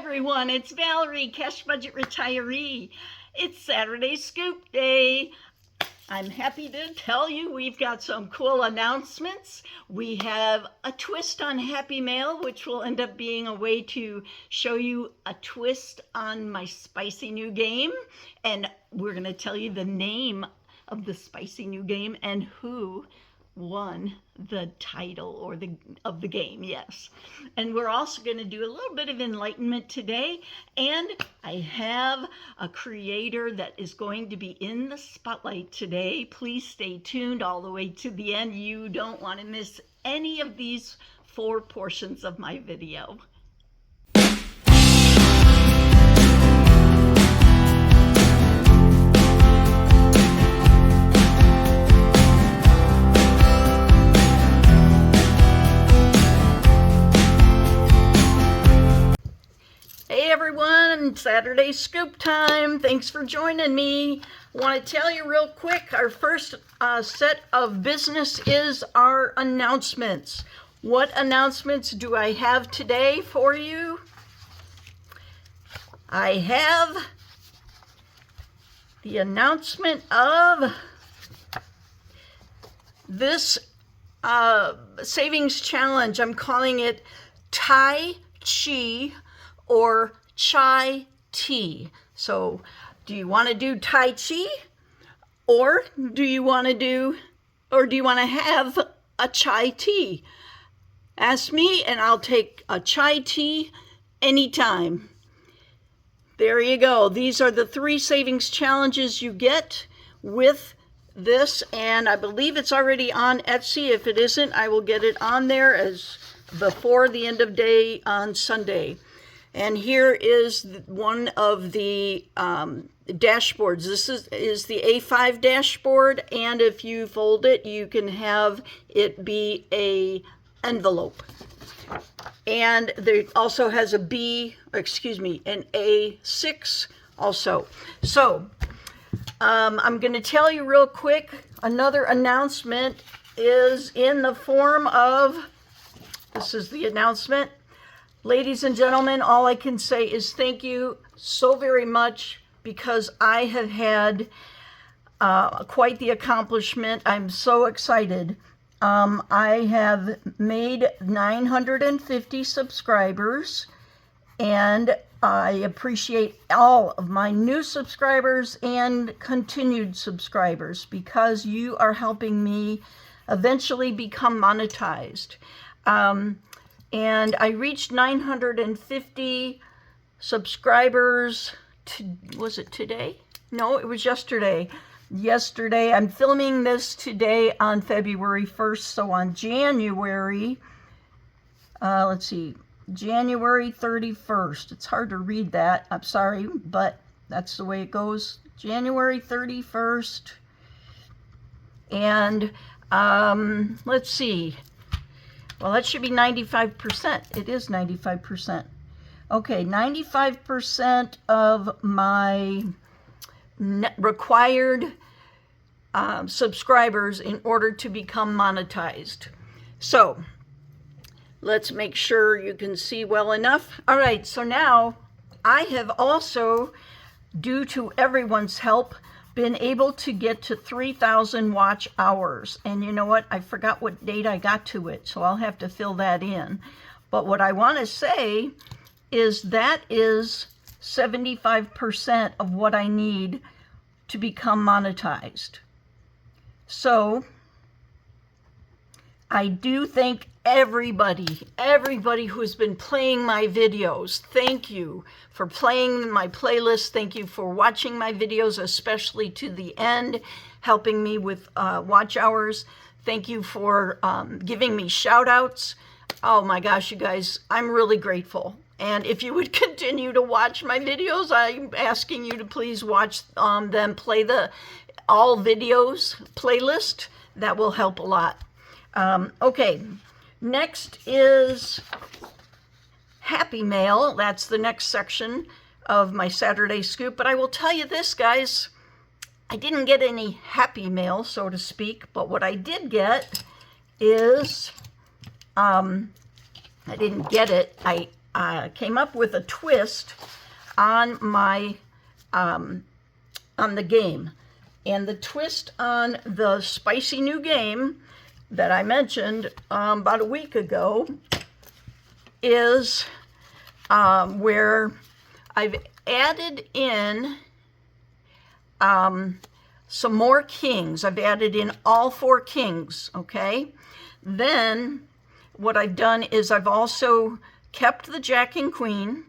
everyone, it's Valerie, Cash Budget Retiree. It's Saturday Scoop Day. I'm happy to tell you we've got some cool announcements. We have a twist on Happy Mail, which will end up being a way to show you a twist on my spicy new game. And we're going to tell you the name of the spicy new game and who won the title of the game, yes. And we're also going to do a little bit of enlightenment today, and I have a creator that is going to be in the spotlight today. Please stay tuned all the way to the end. You don't want to miss any of these 4 portions of my video. Hey everyone, Saturday Scoop time. Thanks for joining me. I want to tell you real quick, our first set of business is our announcements. What announcements do I have today for you? I have the announcement of this savings challenge. I'm calling it Tai Chi or chai tea. So do you want to do Tai Chi, or do you want to have a chai tea? Ask me and I'll take a chai tea anytime. There you go. These are the 3 savings challenges you get with this, and I believe it's already on Etsy. If it isn't, I will get it on there as before the end of day on Sunday. And here is one of the dashboards. This is the A5 dashboard, and if you fold it, you can have it be an envelope. And there also has an A6 also. So I'm going to tell you real quick, another announcement is in the form of, this is the announcement. Ladies and gentlemen, all I can say is thank you so very much, because I have had quite the accomplishment. I'm so excited. I have made 950 subscribers, and I appreciate all of my new subscribers and continued subscribers, because you are helping me eventually become monetized. And I reached 950 subscribers, was it today? No, it was yesterday. Yesterday, I'm filming this today on February 1st, so on January, January 31st. It's hard to read that, I'm sorry, but that's the way it goes. January 31st, and let's see. Well, that should be 95%. It is 95%. Okay, 95% of my required subscribers in order to become monetized. So, let's make sure you can see well enough. All right, so now I have also, due to everyone's help, been able to get to 3,000 watch hours. And you know what? I forgot what date I got to it, so I'll have to fill that in. But what I want to say is that is 75% of what I need to become monetized. So I do thank everybody who has been playing my videos. Thank you for playing my playlist. Thank you for watching my videos, especially to the end, helping me with watch hours. Thank you for giving me shout outs. Oh my gosh, you guys, I'm really grateful. And if you would continue to watch my videos, I'm asking you to please watch them, play the all videos playlist. That will help a lot. Okay, next is Happy Mail. That's the next section of my Saturday Scoop. But I will tell you this, guys, I didn't get any happy mail, so to speak, but what I did get is, I didn't get it. came up with a twist on my on the game. And the twist on the spicy new game that I mentioned about a week ago is where I've added in some more kings. I've added in all 4 kings, okay? Then what I've done is I've also kept the Jack and Queen.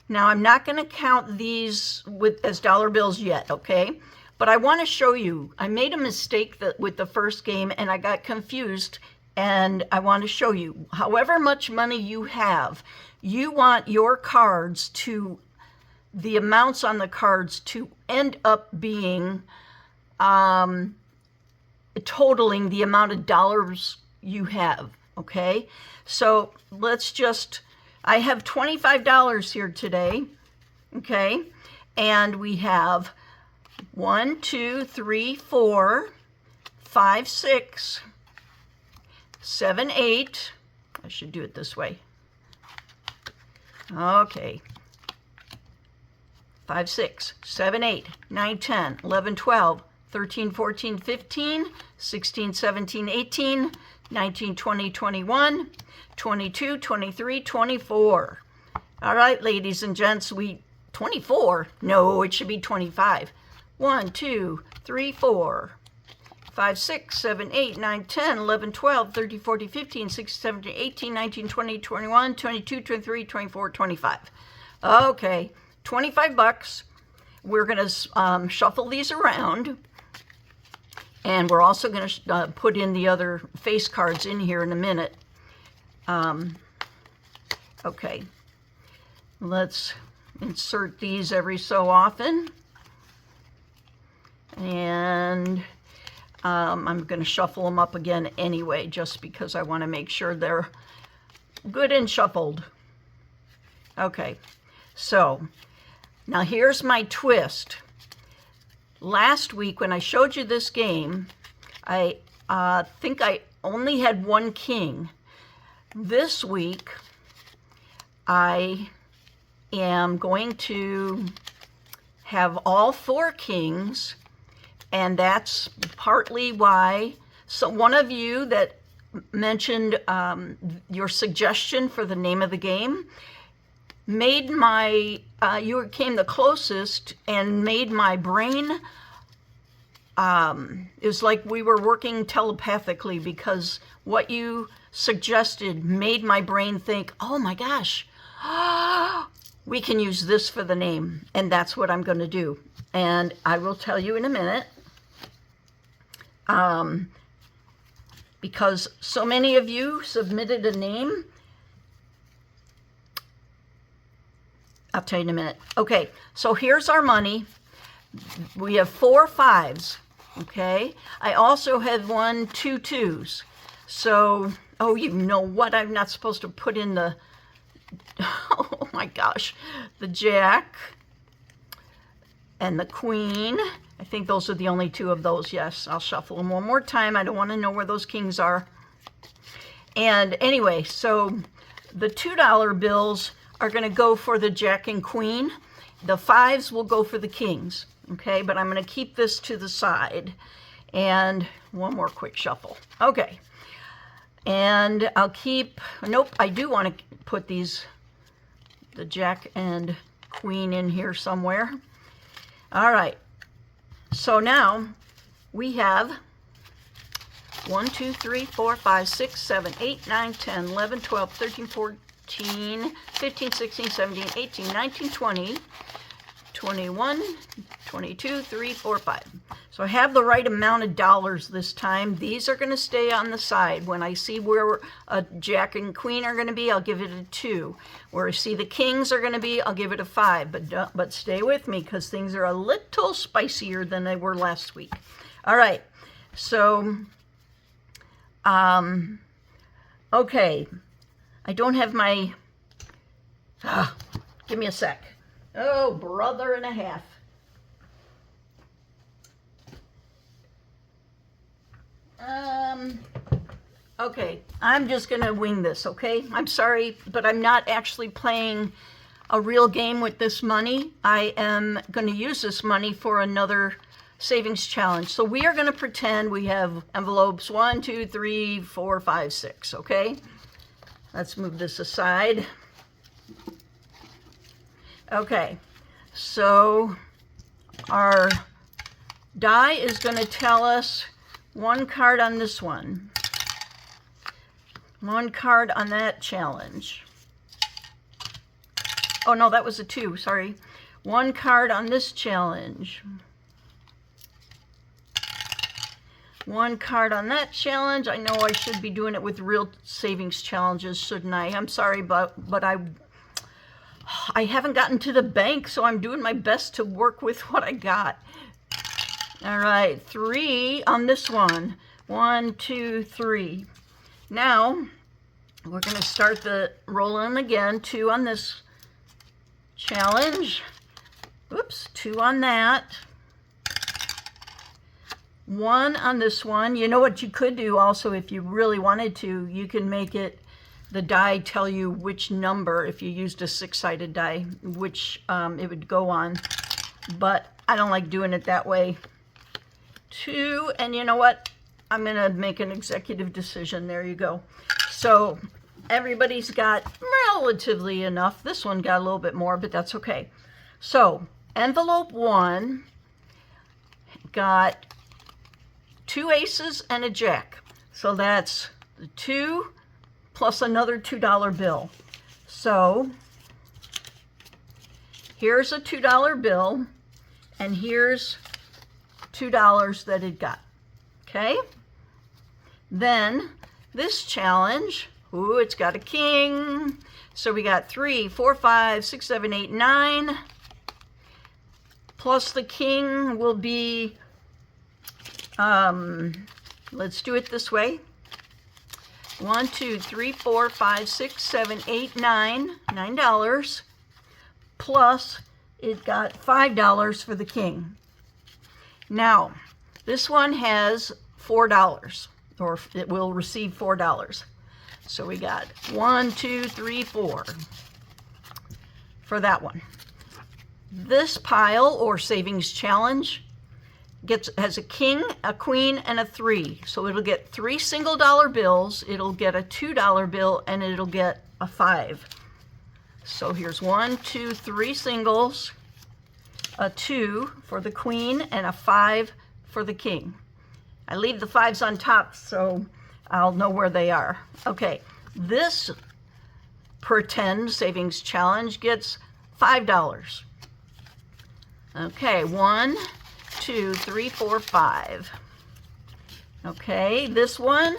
Now I'm not going to count these as dollar bills yet, okay? But I want to show you, I made a mistake with the first game and I got confused, and I want to show you, however much money you have, you want your cards to, the amounts on the cards to end up being totaling the amount of dollars you have, okay? So let's just, I have $25 here today, okay? And we have 1, 2, 3, 4, 5, 6, 7, 8. I should do it this way. Okay. 5, 6, 7, 8, 9, 10, 11, 12, 13, 14, 15, 16, 17, 18, 19, 20, 21, 22, 23, 24. All right, ladies and gents, 24? No, it should be 25. 1, 2, 3, 4, 5, 6, 7, 8, 9, 10, 11, 12, 13, 14, 15, 16, 17, 18, 19, 20, 21, 22, 23, 24, 25. Okay, 25 bucks. We're going to shuffle these around. And we're also going to put in the other face cards in here in a minute. Okay, let's insert these every so often. And I'm going to shuffle them up again anyway, just because I want to make sure they're good and shuffled. Okay, so now here's my twist. Last week when I showed you this game, I think I only had 1 king. This week, I am going to have all 4 kings, and that's partly why. So one of you that mentioned your suggestion for the name of the game made my, you came the closest and made my brain, it was like we were working telepathically, because what you suggested made my brain think, oh my gosh, we can use this for the name. And that's what I'm going to do. And I will tell you in a minute, because so many of you submitted a name. I'll tell you in a minute. Okay, so here's our money. We have 4 5s, okay? I also had 1 2 2s. So, oh, you know what? I'm not supposed to put in the, oh my gosh, the Jack and the Queen. I think those are the only 2 of those. Yes, I'll shuffle them one more time. I don't want to know where those kings are. And anyway, so the $2 bills are going to go for the Jack and Queen. The 5s will go for the kings, okay? But I'm going to keep this to the side. And one more quick shuffle. Okay. And I'll keep, nope, I do want to put these, the Jack and Queen in here somewhere. All right. So now we have 1, 2, 3, 4, 5, 6, 7, 8, 9, 10, 11, 12, 13, 14, 15, 16, 17, 18, 19, 20, 21, 22, 3, 4, 5. So I have the right amount of dollars this time. These are going to stay on the side. When I see where a Jack and Queen are going to be, I'll give it a 2. Where I see the kings are going to be, I'll give it a 5. But stay with me, because things are a little spicier than they were last week. All right. So, okay. I don't have my, give me a sec. Oh, brother and a half. Okay, I'm just going to wing this, okay? I'm sorry, but I'm not actually playing a real game with this money. I am going to use this money for another savings challenge. So we are going to pretend we have envelopes 1, 2, 3, 4, 5, 6, okay? Let's move this aside. Okay, so our die is going to tell us one card on this one, one card on that challenge. Oh no, that was a 2, sorry. One card on this challenge. One card on that challenge. I know I should be doing it with real savings challenges, shouldn't I? I'm sorry, but I haven't gotten to the bank, so I'm doing my best to work with what I got. All right, 3 on this one. 1, 2, 3. Now, we're going to start the rolling again. 2 on this challenge. Oops, 2 on that. 1 on this one. You know what you could do also if you really wanted to? You can make it, the die tell you which number, if you used a 6-sided die, which it would go on. But I don't like doing it that way. 2, and you know what? I'm going to make an executive decision. There you go. So everybody's got relatively enough. This one got a little bit more, but that's okay. So envelope 1 got 2 aces and a jack. So that's the 2 plus another $2 bill. So here's a $2 bill, and here's $2 that it got. Okay? Then this challenge, ooh, it's got a king. So we got 3, 4, 5, 6, 7, 8, 9. Plus the king will be, let's do it this way. 1, 2, 3, 4, 5, 6, 7, 8, 9. $9. Plus it got $5 for the king. Now, this one has $4, or it will receive $4. So we got 1, 2, 3, 4 for that one. This pile or savings challenge has a king, a queen, and a 3. So it'll get 3 single-dollar bills, it'll get a $2 bill, and it'll get a 5. So here's 1, 2, 3 singles, a 2 for the queen, and a 5 for the king. I leave the 5s on top so I'll know where they are. Okay, this pretend savings challenge gets $5. Okay, 1, 2, 3, 4, 5. Okay, this one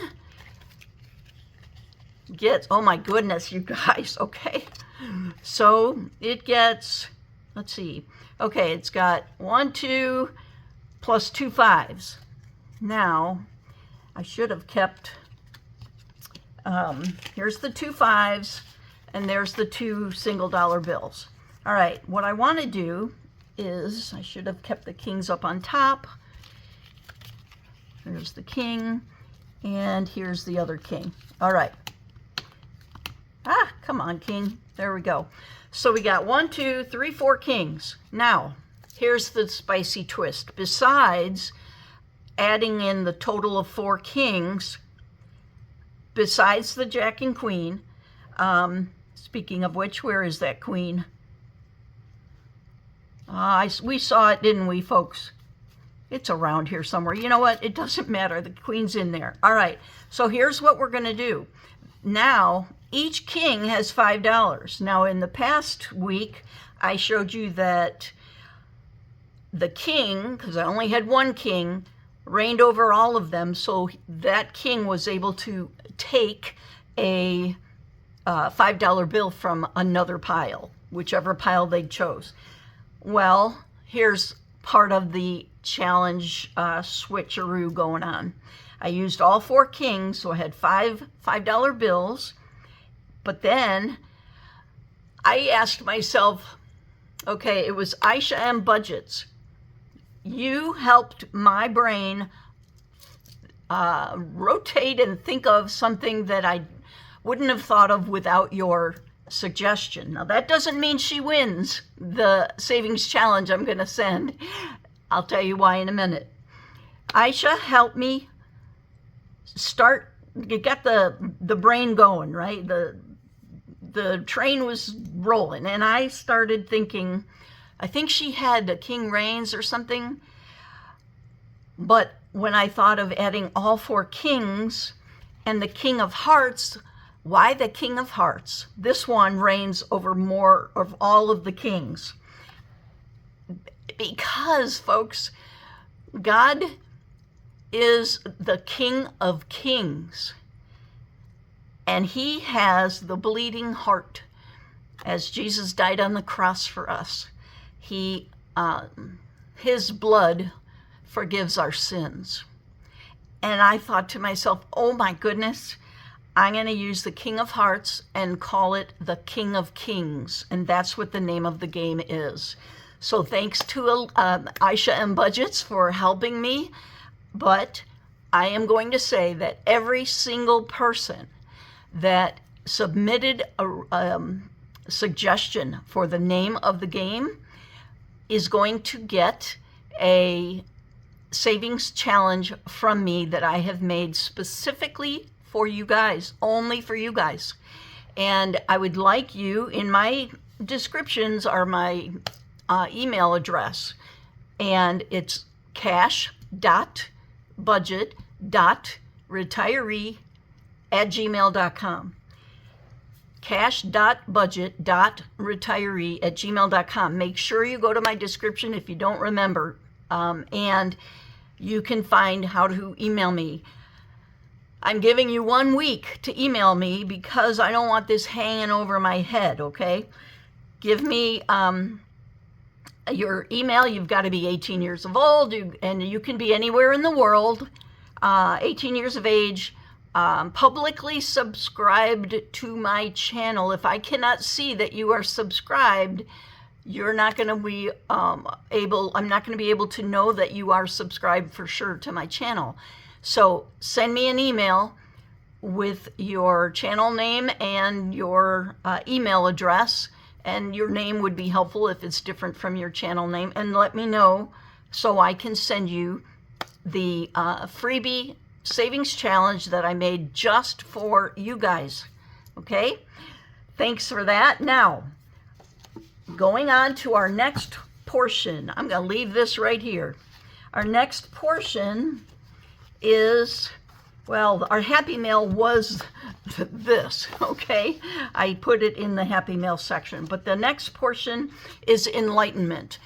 gets, oh my goodness, you guys, okay. So it gets, let's see, okay, it's got 1, 2, plus 2 5s. Now, I should have kept, here's the 2 5s, and there's the 2 single-dollar bills. All right, what I want to do is, I should have kept the kings up on top. There's the king, and here's the other king. All right. Ah, come on, king. There we go. So we got 1, 2, 3, 4 kings. Now, here's the spicy twist. Besides adding in the total of 4 kings, besides the jack and queen, speaking of which, where is that queen? We saw it, didn't we, folks? It's around here somewhere. You know what? It doesn't matter. The queen's in there. All right. So here's what we're going to do. Now, each king has $5. Now, in the past week, I showed you that the king, because I only had 1 king, reigned over all of them. So that king was able to take a $5 bill from another pile, whichever pile they chose. Well, here's part of the challenge switcheroo going on. I used all 4 kings, so I had $5 bills. But then I asked myself, okay, it was Aisha and budgets. You helped my brain rotate and think of something that I wouldn't have thought of without your suggestion. Now, that doesn't mean she wins the savings challenge I'm going to send. I'll tell you why in a minute. Aisha, help me get the brain going, right? The train was rolling, and I started thinking, I think she had a King Reigns or something, but when I thought of adding all 4 kings and the King of Hearts, why the King of Hearts? This one reigns over more of all of the kings. Because, folks, God is the King of Kings, and he has the bleeding heart. As Jesus died on the cross for us, his blood forgives our sins. And I thought to myself, oh my goodness, I'm going to use the King of Hearts and call it the King of Kings, and that's what the name of the game is. So thanks to Aisha and Budgets for helping me, but I am going to say that every single person that submitted a suggestion for the name of the game is going to get a savings challenge from me that I have made specifically for you guys, only for you guys. And I would like you, in my descriptions are my email address, and it's cash.budget.retiree@gmail.com. cash.budget.retiree@gmail.com. Make sure you go to my description if you don't remember, and you can find how to email me. I'm giving you 1 week to email me because I don't want this hanging over my head, okay? Give me your email. You've got to be 18 years of old, and you can be anywhere in the world, 18 years of age, publicly subscribed to my channel. If I cannot see that you are subscribed, you're not going to be I'm not going to be able to know that you are subscribed for sure to my channel. So send me an email with your channel name and your email address, and your name would be helpful if it's different from your channel name, and let me know so I can send you the freebie savings challenge that I made just for you guys. Okay? Thanks for that. Now, going on to our next portion. I'm going to leave this right here. Our next portion is, well, our Happy Mail was this, okay? I put it in the Happy Mail section, but the next portion is enlightenment.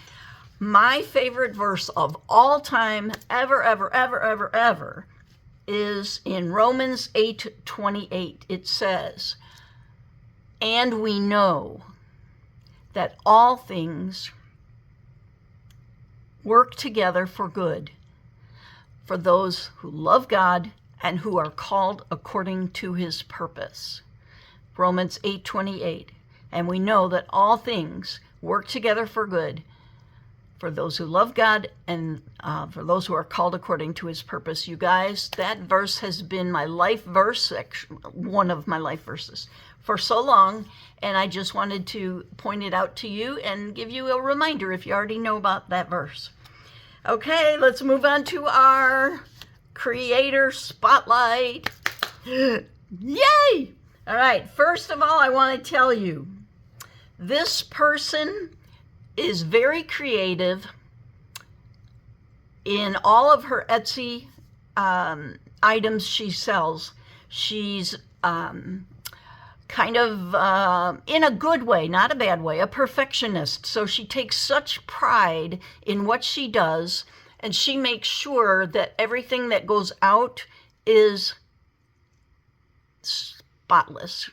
My favorite verse of all time, ever, is in Romans 8:28. It says, "And we know that all things work together for good, for those who love God and who are called according to his purpose." Romans 8:28. And we know that all things work together for good, for those who love God and for those who are called according to his purpose. You guys, that verse has been my life verse, one of my life verses, for so long, and I just wanted to point it out to you and give you a reminder if you already know about that verse. Okay, let's move on to our Creator Spotlight. Yay! All right, first of all, I want to tell you, this person is very creative in all of her Etsy items she sells. She's kind of, in a good way, not a bad way, a perfectionist. So she takes such pride in what she does, and she makes sure that everything that goes out is spotless,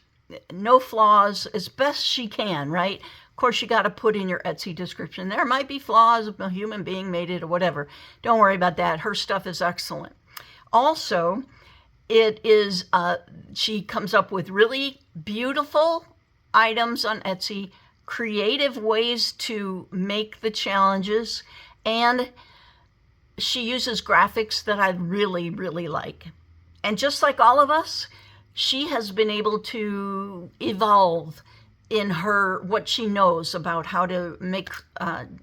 no flaws, as best she can, right? Of course, you got to put in your Etsy description. There might be flaws, a human being made it or whatever. Don't worry about that. Her stuff is excellent. Also, it is, she comes up with really beautiful items on Etsy, creative ways to make the challenges, and she uses graphics that I really, really like. And just like all of us, she has been able to evolve in her what she knows about how to make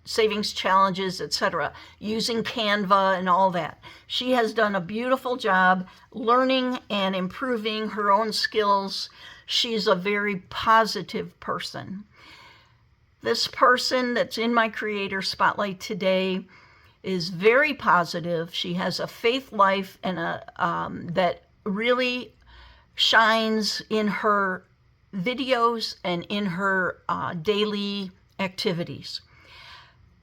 savings challenges, etc., using Canva and all that. She has done a beautiful job learning and improving her own skills. She's a very positive person. This person that's in my creator spotlight today is very positive. She has a faith life and that really shines in her videos and in her daily activities.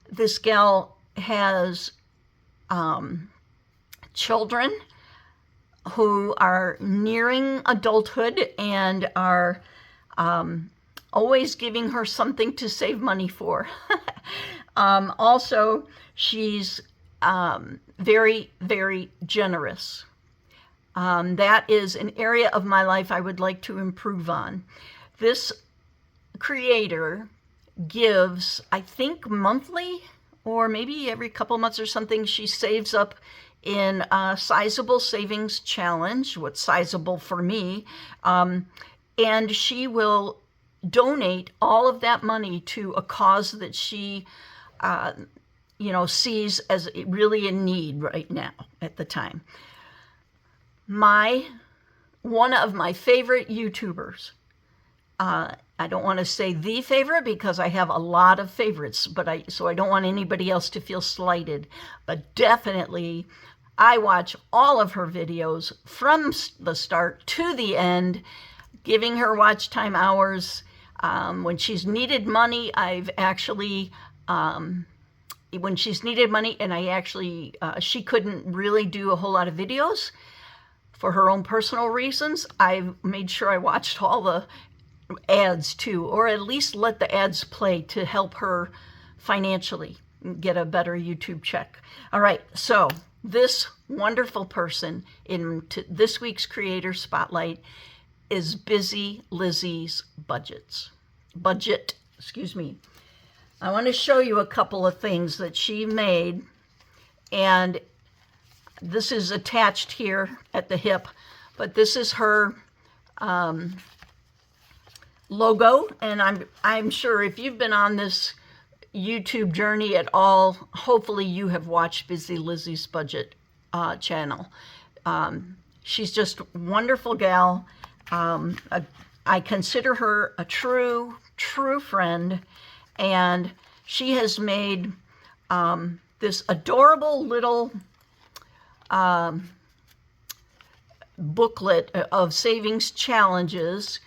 This gal has children who are nearing adulthood and are always giving her something to save money for. Also, she's very, very generous. That is an area of my life I would like to improve on. This creator gives, I think, monthly or maybe every couple months or something. She saves up in a sizable savings challenge, what's sizable for me, and she will donate all of that money to a cause that she sees as really in need right now at the time. One of my favorite YouTubers, I don't want to say the favorite because I have a lot of favorites, so I don't want anybody else to feel slighted, but definitely I watch all of her videos from the start to the end, giving her watch time hours. When she's needed money, when she's needed money and she couldn't really do a whole lot of videos for her own personal reasons, I made sure I watched all the ads too, or at least let the ads play to help her financially get a better YouTube check. All right, so this wonderful person in this week's Creator Spotlight is Busy Lizzie's Budget. I want to show you a couple of things that she made, and this is attached here at the hip, but this is her logo, and I'm sure if you've been on this YouTube journey at all, hopefully you have watched Busy Lizzie's Budget channel. She's just a wonderful gal. I consider her a true friend, and she has made this adorable little booklet of savings challenges,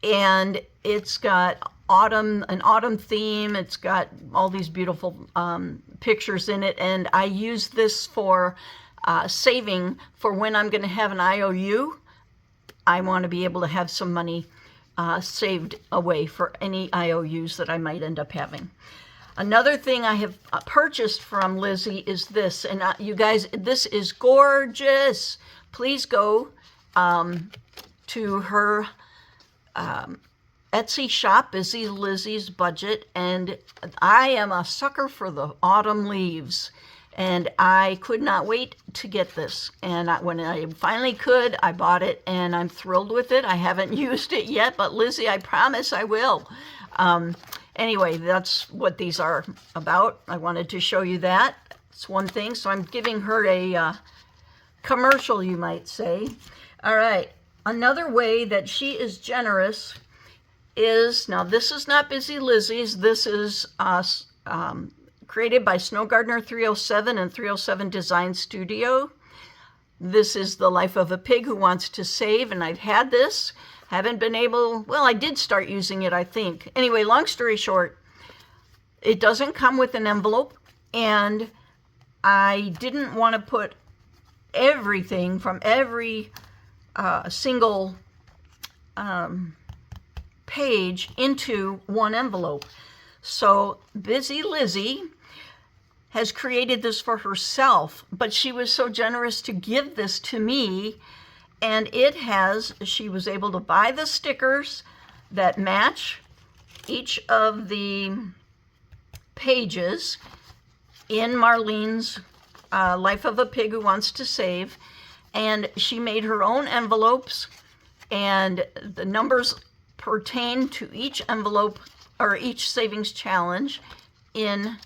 and it's got an autumn theme. It's got all these beautiful pictures in it, and I use this for saving for when I'm going to have an IOU. I want to be able to have some money saved away for any IOUs that I might end up having. Another thing I have purchased from Lizzie is this, and you guys, this is gorgeous. Please go to her Etsy shop, Busy Lizzie's Budget, and I am a sucker for the autumn leaves, and I could not wait to get this. And when I finally could, I bought it, and I'm thrilled with it. I haven't used it yet, but Lizzie, I promise I will. Anyway, that's what these are about. I wanted to show you that. It's one thing, so I'm giving her a commercial, you might say. All right, another way that she is generous is, now this is not Busy Lizzie's, this is created by Snow Gardener 307 and 307 Design Studio. This is The Life of a Pig Who Wants to Save, and I've had this. Haven't been able, well, I did start using it, I think. Anyway, long story short, it doesn't come with an envelope, and I didn't want to put everything from every single page into one envelope. So Busy Lizzie has created this for herself, but she was so generous to give this to me, and she was able to buy the stickers that match each of the pages in Marlene's Life of a Pig Who Wants to Save. And she made her own envelopes, and the numbers pertain to each envelope or each savings challenge in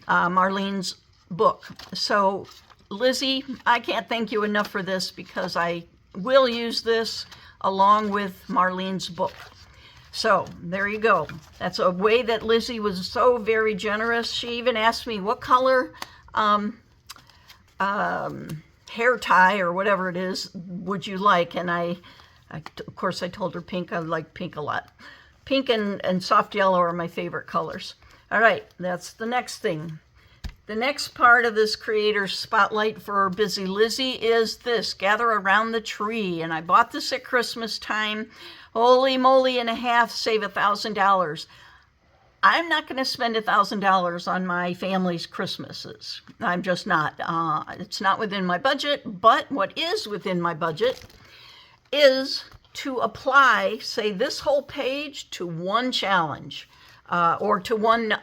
Marlene's book. So Lizzie, I can't thank you enough for this, because I will use this along with Marlene's book. So there you go. That's a way that Lizzie was so very generous. She even asked me what color hair tie or whatever it is would you like, and I of course I told her pink. I like pink a lot. Pink and soft yellow are my favorite colors. All right, that's the next thing. The next part of this creator spotlight for Busy Lizzie is this: gather around the tree. And I bought this at Christmas time. Holy moly and a half, save $1,000. I'm not going to spend $1,000 on my family's Christmases. I'm just not. It's not within my budget, but what is within my budget is to apply, say, this whole page to one challenge, or to one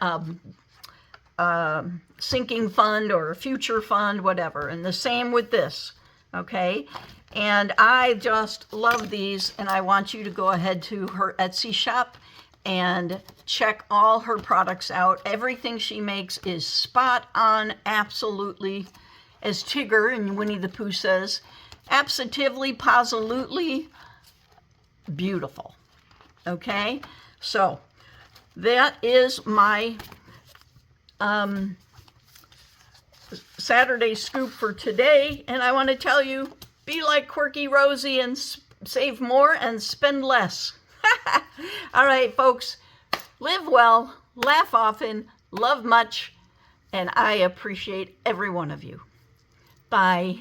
sinking fund or a future fund, whatever. And the same with this, okay? And I just love these, and I want you to go ahead to her Etsy shop and check all her products out. Everything she makes is spot on, absolutely, as Tigger and Winnie the Pooh says, absolutely, positively beautiful. Okay? So, that is my Saturday scoop for today, and I want to tell you, be like Quirky Rosie and save more and spend less. All right, folks, live well, laugh often, love much, and I appreciate every one of you. Bye.